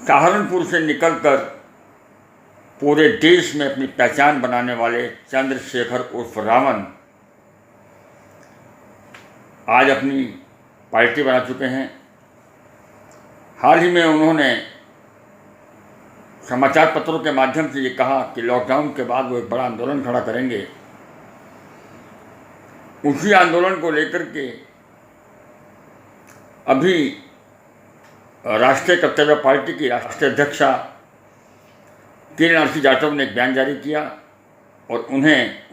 सहारनपुर से निकलकर पूरे देश में अपनी पहचान बनाने वाले चंद्रशेखर उर्फ रावण आज अपनी पार्टी बना चुके हैं। हाल ही में उन्होंने समाचार पत्रों के माध्यम से ये कहा कि लॉकडाउन के बाद वो एक बड़ा आंदोलन खड़ा करेंगे। उसी आंदोलन को लेकर के अभी राष्ट्रीय कर्तव्य पार्टी की राष्ट्रीय अध्यक्षा किरण जाटव ने एक बयान जारी किया और उन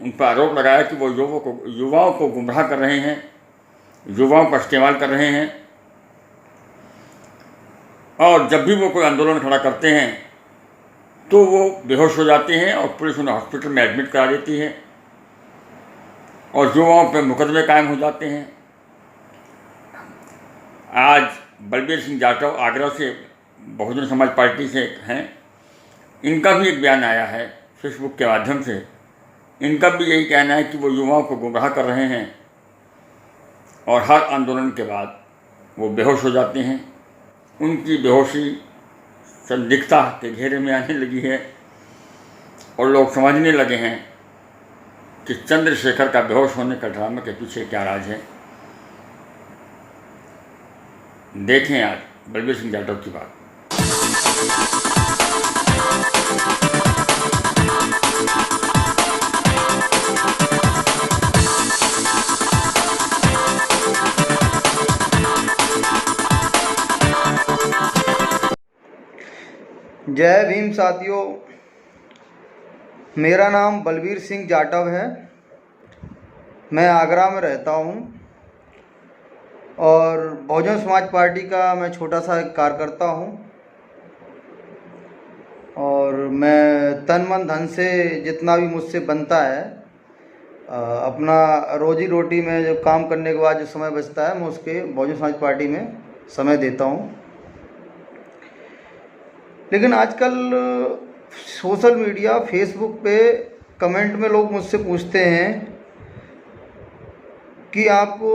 पर आरोप लगाया कि वो युवाओं को गुमराह कर रहे हैं, युवाओं का इस्तेमाल कर रहे हैं और जब भी वो कोई आंदोलन खड़ा करते हैं तो वो बेहोश हो जाते हैं और पुलिस उन्हें हॉस्पिटल में एडमिट करा देती है और युवाओं पर मुकदमे कायम हो जाते हैं। आज बलबीर सिंह जाटव आगरा से बहुजन समाज पार्टी से हैं, इनका भी एक बयान आया है फेसबुक के माध्यम से। इनका भी यही कहना है कि वो युवाओं को गुमराह कर रहे हैं और हर आंदोलन के बाद वो बेहोश हो जाते हैं। उनकी बेहोशी संदिग्धता के घेरे में आने लगी है और लोग समझने लगे हैं कि चंद्रशेखर का बेहोश होने का ड्रामा के पीछे क्या राज है। देखें आज बलबीर सिंह जाटव की बात। जय भीम साथियों, मेरा नाम बलबीर सिंह जाटव है। मैं आगरा में रहता हूँ और बहुजन समाज पार्टी का मैं छोटा सा एक कार्यकर्ता हूँ और मैं तन मन धन से जितना भी मुझसे बनता है अपना रोजी रोटी में जो काम करने के बाद जो समय बचता है मैं उसके बहुजन समाज पार्टी में समय देता हूँ। लेकिन आजकल सोशल मीडिया फेसबुक पे कमेंट में लोग मुझसे पूछते हैं कि आपको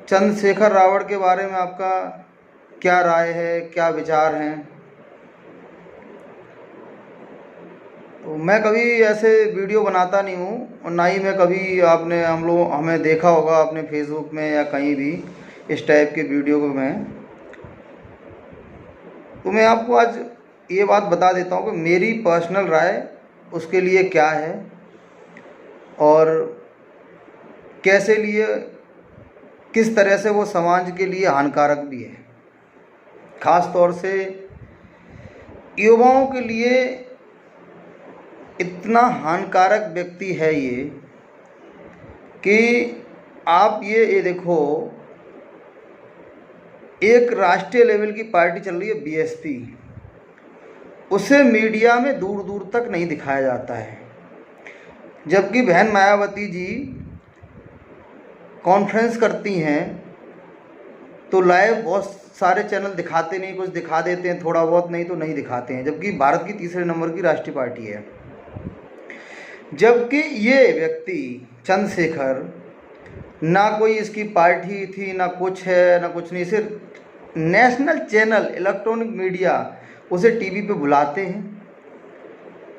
चंद्रशेखर रावण के बारे में आपका क्या राय है, क्या विचार हैं। तो मैं कभी ऐसे वीडियो बनाता नहीं हूँ और ना ही मैं कभी हमें देखा होगा अपने फेसबुक में या कहीं भी इस टाइप के वीडियो को तो मैं आपको आज ये बात बता देता हूँ कि मेरी पर्सनल राय उसके लिए क्या है और कैसे लिए किस तरह से वो समाज के लिए हानिकारक भी है। ख़ास तौर से युवाओं के लिए इतना हानिकारक व्यक्ति है ये कि आप ये देखो, एक राष्ट्रीय लेवल की पार्टी चल रही है बीएसपी, उसे मीडिया में दूर दूर तक नहीं दिखाया जाता है, जबकि बहन मायावती जी कॉन्फ्रेंस करती हैं तो लाइव बहुत सारे चैनल दिखाते नहीं, कुछ दिखा देते हैं थोड़ा बहुत, नहीं तो नहीं दिखाते हैं, जबकि भारत की तीसरे नंबर की राष्ट्रीय पार्टी है। जबकि ये व्यक्ति चंद्रशेखर ना कोई इसकी पार्टी थी, ना कुछ है, ना कुछ नहीं, सिर्फ नेशनल चैनल इलेक्ट्रॉनिक मीडिया उसे टीवी पे बुलाते हैं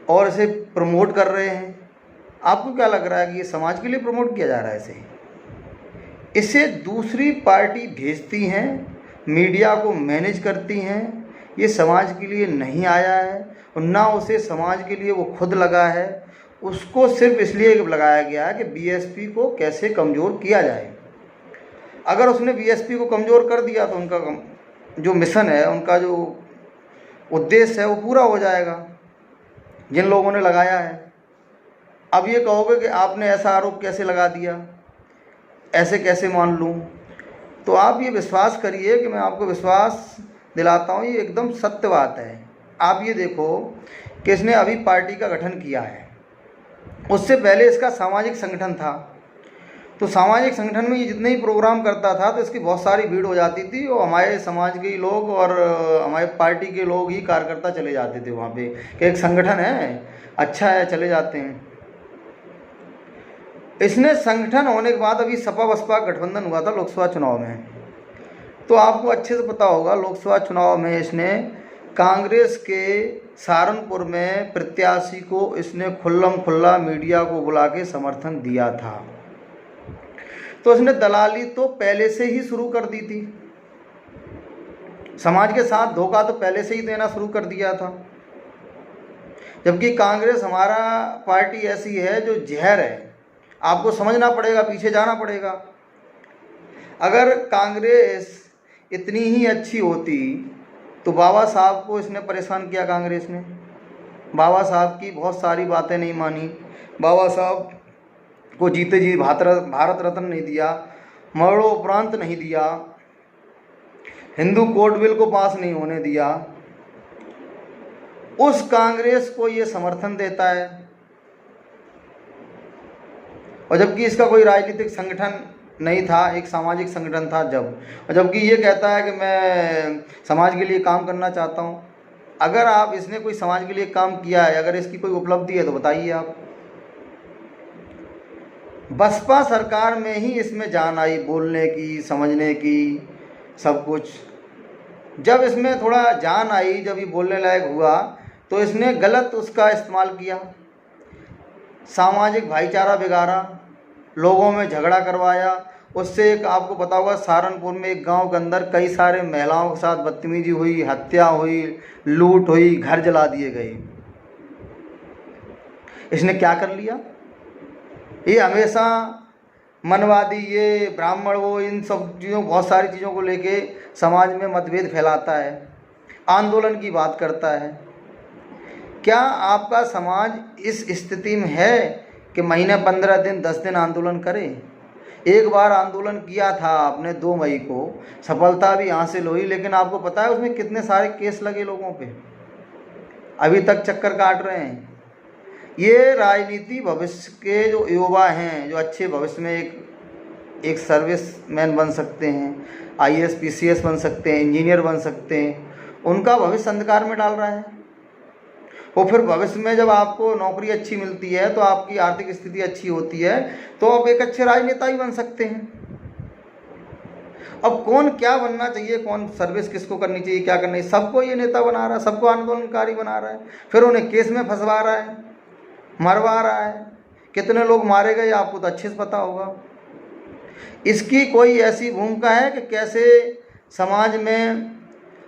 और इसे प्रमोट कर रहे हैं। आपको क्या लग रहा है कि ये समाज के लिए प्रमोट किया जा रहा है? इसे दूसरी पार्टी भेजती हैं, मीडिया को मैनेज करती हैं। ये समाज के लिए नहीं आया है और ना उसे समाज के लिए वो खुद लगा है। उसको सिर्फ इसलिए लगाया गया है कि बीएसपी को कैसे कमज़ोर किया जाए। अगर उसने बीएसपी को कमज़ोर कर दिया तो उनका जो मिशन है, उनका जो उद्देश्य है वो पूरा हो जाएगा जिन लोगों ने लगाया है। अब ये कहोगे कि आपने ऐसा आरोप कैसे लगा दिया, ऐसे कैसे मान लूँ? तो आप ये विश्वास करिए कि मैं आपको विश्वास दिलाता हूँ, ये एकदम सत्य बात है। आप ये देखो कि इसने अभी पार्टी का गठन किया है, उससे पहले इसका सामाजिक संगठन था। तो सामाजिक संगठन में ये जितने ही प्रोग्राम करता था तो इसकी बहुत सारी भीड़ हो जाती थी और हमारे समाज के ही लोग और हमारे पार्टी के लोग ही कार्यकर्ता चले जाते थे वहाँ पे कि एक संगठन है, अच्छा है, चले जाते हैं। इसने संगठन होने के बाद अभी सपा बसपा गठबंधन हुआ था लोकसभा चुनाव में, तो आपको अच्छे से पता होगा लोकसभा चुनाव में इसने कांग्रेस के सहारनपुर में प्रत्याशी को इसने खुल्लम खुल्ला मीडिया को बुला के समर्थन दिया था। तो इसने दलाली तो पहले से ही शुरू कर दी थी, समाज के साथ धोखा तो पहले से ही देना शुरू कर दिया था। जबकि कांग्रेस हमारा पार्टी ऐसी है जो जहर है, आपको समझना पड़ेगा, पीछे जाना पड़ेगा। अगर कांग्रेस इतनी ही अच्छी होती तो बाबा साहब को इसने परेशान किया। कांग्रेस ने बाबा साहब की बहुत सारी बातें नहीं मानी, बाबा साहब को जीते जी भारत रत्न नहीं दिया, मरणोपरांत नहीं दिया, हिंदू कोड बिल को पास नहीं होने दिया। उस कांग्रेस को ये समर्थन देता है, और जबकि इसका कोई राजनीतिक संगठन नहीं था, एक सामाजिक संगठन था जबकि ये कहता है कि मैं समाज के लिए काम करना चाहता हूँ। अगर आप इसने कोई समाज के लिए काम किया है, अगर इसकी कोई उपलब्धि है तो बताइए आप। बसपा सरकार में ही इसमें जान आई, बोलने की, समझने की, सब कुछ। जब इसमें थोड़ा जान आई, जब ये बोलने लायक हुआ, तो इसने गलत उसका इस्तेमाल किया, सामाजिक भाईचारा बिगाड़ा, लोगों में झगड़ा करवाया। उससे एक आपको पता होगा, सहारनपुर में एक गांव के अंदर कई सारे महिलाओं के साथ बदतमीजी हुई, हत्या हुई, लूट हुई, घर जला दिए गए। इसने क्या कर लिया? ये हमेशा मनवादी, ये ब्राह्मण, वो इन सब चीज़ों, बहुत सारी चीज़ों को लेके समाज में मतभेद फैलाता है, आंदोलन की बात करता है। क्या आपका समाज इस स्थिति में है कि महीने 15 दिन 10 दिन आंदोलन करे? एक बार आंदोलन किया था आपने 2 मई को, सफलता भी हासिल हुई, लेकिन आपको पता है उसमें कितने सारे केस लगे लोगों पे, अभी तक चक्कर काट रहे हैं। ये राजनीति भविष्य के जो युवा हैं, जो अच्छे भविष्य में एक सर्विसमैन बन सकते हैं, IAS PCS बन सकते हैं, इंजीनियर बन सकते हैं, उनका भविष्य अंधकार में डाल रहा है। और फिर भविष्य में जब आपको नौकरी अच्छी मिलती है, तो आपकी आर्थिक स्थिति अच्छी होती है, तो आप एक अच्छे राजनेता ही बन सकते हैं। अब कौन क्या बनना चाहिए, कौन सर्विस किसको करनी चाहिए, क्या करनी चाहिए, सबको ये नेता बना रहा है, सबको आंदोलनकारी बना रहा है, फिर उन्हें केस में फंसवा रहा है, मरवा रहा है। कितने लोग मारे गए आपको तो अच्छे से पता होगा। इसकी कोई ऐसी भूमिका है कि कैसे समाज में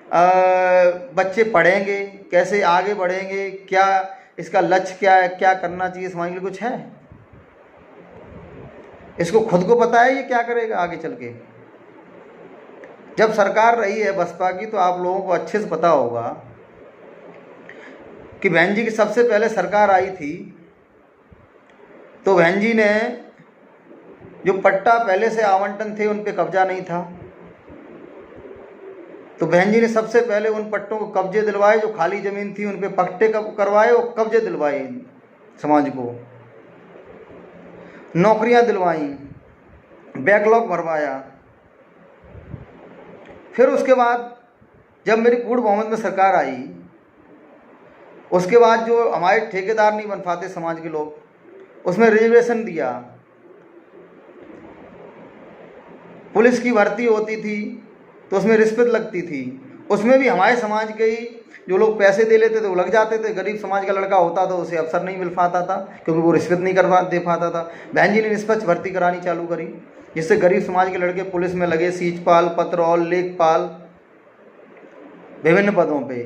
बच्चे पढ़ेंगे, कैसे आगे बढ़ेंगे, क्या इसका लक्ष्य क्या है, क्या करना चाहिए समाज के लिए, कुछ है? इसको खुद को पता है ये क्या करेगा आगे चल के। जब सरकार रही है बसपा की, तो आप लोगों को अच्छे से पता होगा कि बहन जी की सबसे पहले सरकार आई थी, तो बहन जी ने जो पट्टा पहले से आवंटन थे उन पे कब्जा नहीं था, तो बहन जी ने सबसे पहले उन पट्टों को कब्जे दिलवाए, जो खाली ज़मीन थी उन पे पट्टे करवाए और कब्जे दिलवाए, समाज को नौकरियां दिलवाई, बैकलॉग भरवाया। फिर उसके बाद जब मेरी पूर्ण बहुमत में सरकार आई, उसके बाद जो हमारे ठेकेदार नहीं बन पाते समाज के लोग, उसमें रिजर्वेशन दिया। पुलिस की भर्ती होती थी तो उसमें रिश्वत लगती थी, उसमें भी हमारे समाज के ही जो लोग पैसे दे लेते थे वो लग जाते थे। गरीब समाज का लड़का होता था, उसे अवसर नहीं मिल पाता था, क्योंकि वो रिश्वत नहीं दे पाता था। बहन जी ने निष्पक्ष भर्ती करानी चालू करी, जिससे गरीब समाज के लड़के पुलिस में लगे, सीजपाल, पत्रौल, लेखपाल, विभिन्न पदों पे।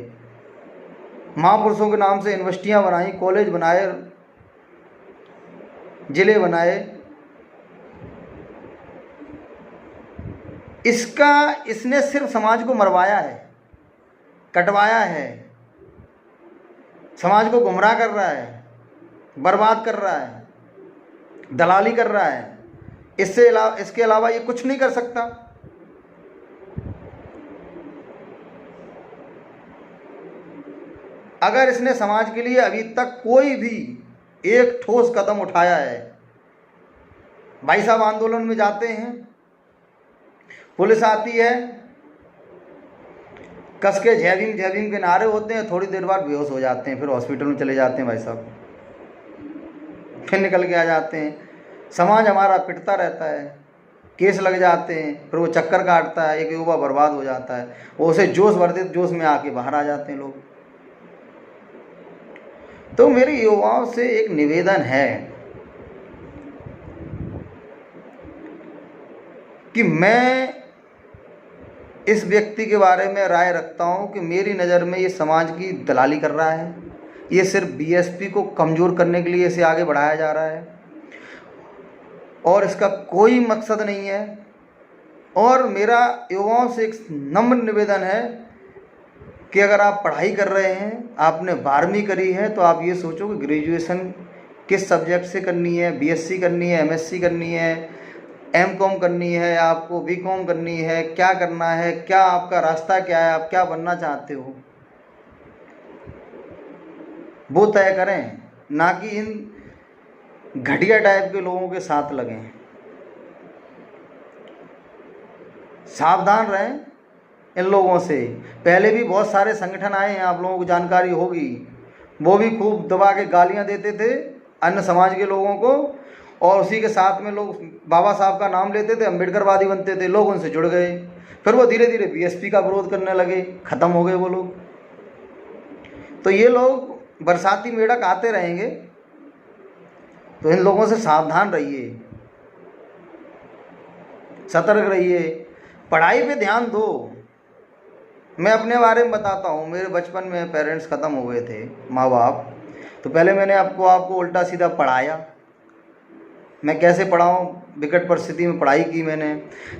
महापुरुषों के नाम से यूनिवर्सिटियाँ बनाई, कॉलेज बनाए, जिले बनाए। इसने सिर्फ समाज को मरवाया है, कटवाया है, समाज को गुमराह कर रहा है, बर्बाद कर रहा है, दलाली कर रहा है। इसके अलावा ये कुछ नहीं कर सकता। अगर इसने समाज के लिए अभी तक कोई भी एक ठोस कदम उठाया है, भाई साहब आंदोलन में जाते हैं, पुलिस आती है, कस के जय भीम के नारे होते हैं, थोड़ी देर बाद बेहोश हो जाते हैं, फिर हॉस्पिटल में चले जाते हैं भाई साहब, फिर निकल के आ जाते हैं। समाज हमारा पिटता रहता है, केस लग जाते हैं, फिर वो चक्कर काटता है, एक युवा बर्बाद हो जाता है, वो उसे जोश भर देते, जोश में आके बाहर आ जाते हैं लोग। तो मेरे युवाओं से एक निवेदन है कि मैं इस व्यक्ति के बारे में राय रखता हूं कि मेरी नज़र में ये समाज की दलाली कर रहा है, ये सिर्फ बीएसपी को कमज़ोर करने के लिए इसे आगे बढ़ाया जा रहा है और इसका कोई मकसद नहीं है। और मेरा युवाओं से एक नम्र निवेदन है कि अगर आप पढ़ाई कर रहे हैं, आपने 12वीं करी है, तो आप ये सोचो कि ग्रेजुएशन किस सब्जेक्ट से करनी है, बीएससी करनी है, एमएससी करनी है, एमकॉम करनी है, आपको बीकॉम करनी है, क्या करना है, क्या आपका रास्ता क्या है, आप क्या बनना चाहते हो, वो तय करें, ना कि इन घटिया टाइप के लोगों के साथ लगें। सावधान रहें इन लोगों से। पहले भी बहुत सारे संगठन आए हैं, आप लोगों को जानकारी होगी, वो भी खूब दबा के गालियां देते थे अन्य समाज के लोगों को, और उसी के साथ में लोग बाबा साहब का नाम लेते थे, अम्बेडकरवादी बनते थे, लोग उनसे जुड़ गए, फिर वो धीरे धीरे बीएसपी का विरोध करने लगे, ख़त्म हो गए वो लोग। तो ये लोग बरसाती मेढक आते रहेंगे, तो इन लोगों से सावधान रहिए, सतर्क रहिए, पढ़ाई पे ध्यान दो। मैं अपने बारे में बताता हूँ, मेरे बचपन में पेरेंट्स ख़त्म हो गए थे, माँ बाप, तो पहले मैंने आपको उल्टा सीधा पढ़ाया। मैं कैसे पढ़ाऊँ, विकट परिस्थिति में पढ़ाई की मैंने।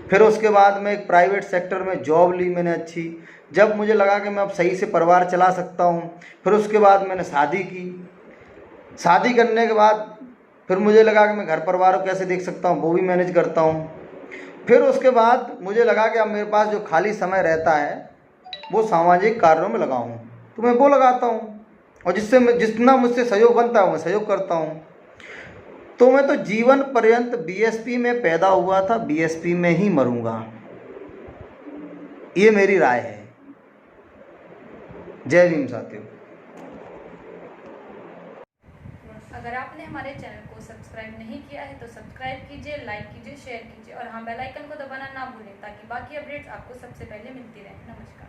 फिर उसके बाद में एक प्राइवेट सेक्टर में जॉब ली मैंने अच्छी, जब मुझे लगा कि मैं अब सही से परिवार चला सकता हूँ। फिर उसके बाद मैंने शादी की, शादी करने के बाद फिर मुझे लगा कि मैं घर परिवार को कैसे देख सकता हूँ, वो भी मैनेज करता हूँ। फिर उसके बाद मुझे लगा कि अब मेरे पास जो खाली समय रहता है वो सामाजिक कार्यों में लगाऊँ, तो मैं वो लगाता हूँ, और जिससे जितना मुझसे सहयोग बनता है मैं सहयोग करता हूँ। तो मैं तो जीवन पर्यंत बीएसपी में पैदा हुआ था, बीएसपी में ही मरूंगा, ये मेरी राय है। जय भीम साथियों। अगर आपने हमारे चैनल को सब्सक्राइब नहीं किया है तो सब्सक्राइब कीजिए, लाइक कीजिए, शेयर कीजिए और हाँ बेल आइकन को दबाना ना भूलें ताकि बाकी अपडेट्स आपको सबसे पहले मिलती रहें। नमस्कार।